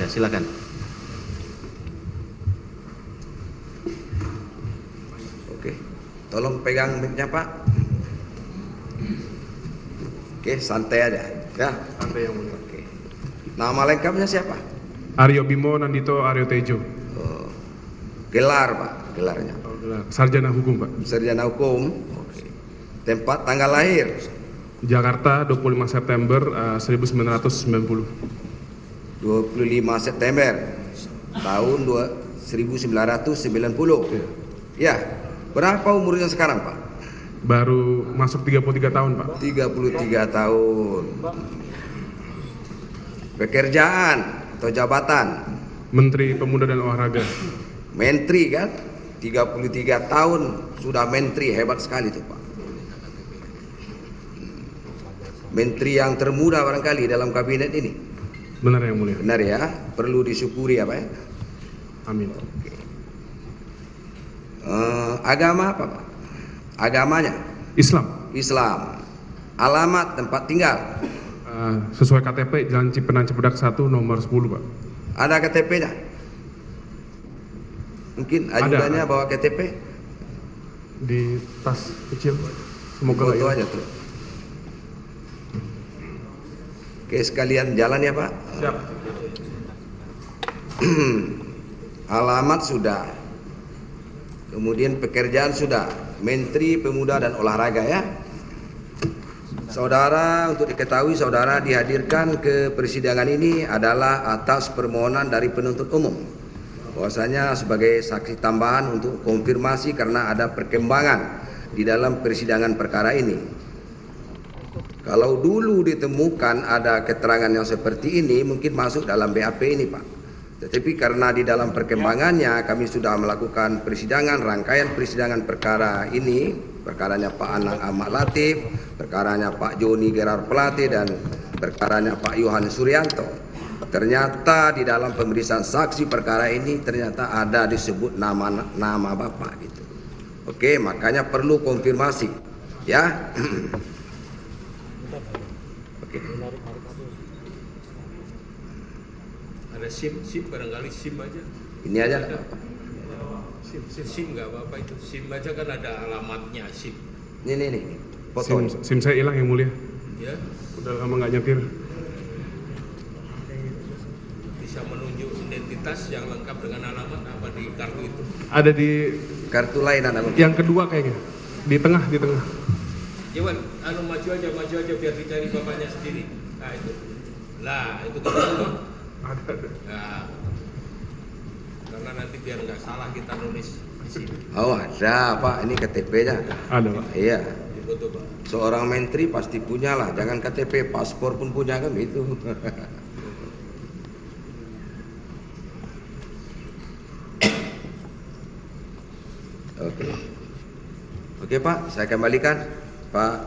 Ya, silakan. Oke, tolong pegang mic-nya Pak. Oke, santai aja. Ya. Santai yang mulia. Oke. Nama lengkapnya siapa? Aryo Bimo Nandito Aryo Tejo. Oh, gelar Pak, gelarnya. Sarjana hukum, Pak. Sarjana hukum. Oke. Tempat tanggal lahir. Jakarta 25 September 1990. 25 September tahun 1990. Ya. Berapa umurnya sekarang Pak? Baru masuk 33 tahun, Pak. 33 tahun. Pekerjaan atau jabatan? Menteri Pemuda dan Olahraga. Menteri kan? 33 tahun sudah menteri, hebat sekali tuh Pak. Menteri yang termuda barangkali dalam kabinet ini. Benar yang mulia. Benar ya, perlu disyukuri apa ya? Amin. Agama apa Pak? Agamanya? Islam. Islam. Alamat tempat tinggal? Sesuai KTP Jalan Cipenan Cipedak 1 nomor 10, Pak. Ada KTP-nya? Mungkin ajudannya Ada. bawa KTP? Di tas kecil. Semoga Foto aja tuh. Oke, sekalian jalan ya Pak. Siap. Alamat sudah. Kemudian pekerjaan sudah. Menteri Pemuda dan Olahraga ya. Saudara, untuk diketahui saudara dihadirkan ke persidangan ini adalah atas permohonan dari penuntut umum. Bahwasanya sebagai saksi tambahan untuk konfirmasi karena ada perkembangan di dalam persidangan perkara ini. Kalau dulu ditemukan ada keterangan yang seperti ini mungkin masuk dalam BAP ini Pak. Tetapi karena di dalam perkembangannya kami sudah melakukan persidangan, rangkaian persidangan perkara ini, perkaranya Pak Anang Ahmad Latif, perkaranya Pak Joni Gerard Plate dan perkaranya Pak Yohan Suryanto. Ternyata di dalam pemeriksaan saksi perkara ini ternyata ada disebut nama Bapak gitu. Oke, makanya perlu konfirmasi ya. Oke. Ada SIM barangkali SIM aja. Ini aja. SIM nggak apa-apa itu. SIM aja kan ada alamatnya SIM. Nih. Foto. SIM saya hilang yang mulia. Ya, Udah lama nggak nyetir. bisa menunjuk identitas yang lengkap dengan alamat apa di kartu itu. Ada di Kartu lain anak. yang kedua kayaknya. Di tengah. Iwan, maju aja biar dicari bapaknya sendiri. Nah itu. Lah, itu kedua. Ada. Nah, karena nanti biar nggak salah kita nulis di sini. Oh ada Pak, ini KTP-nya. Ada, Pak. Iya. Foto Pak. Seorang menteri pasti punya lah, jangan KTP, paspor pun punya kan itu. Oke Pak, saya kembalikan Pak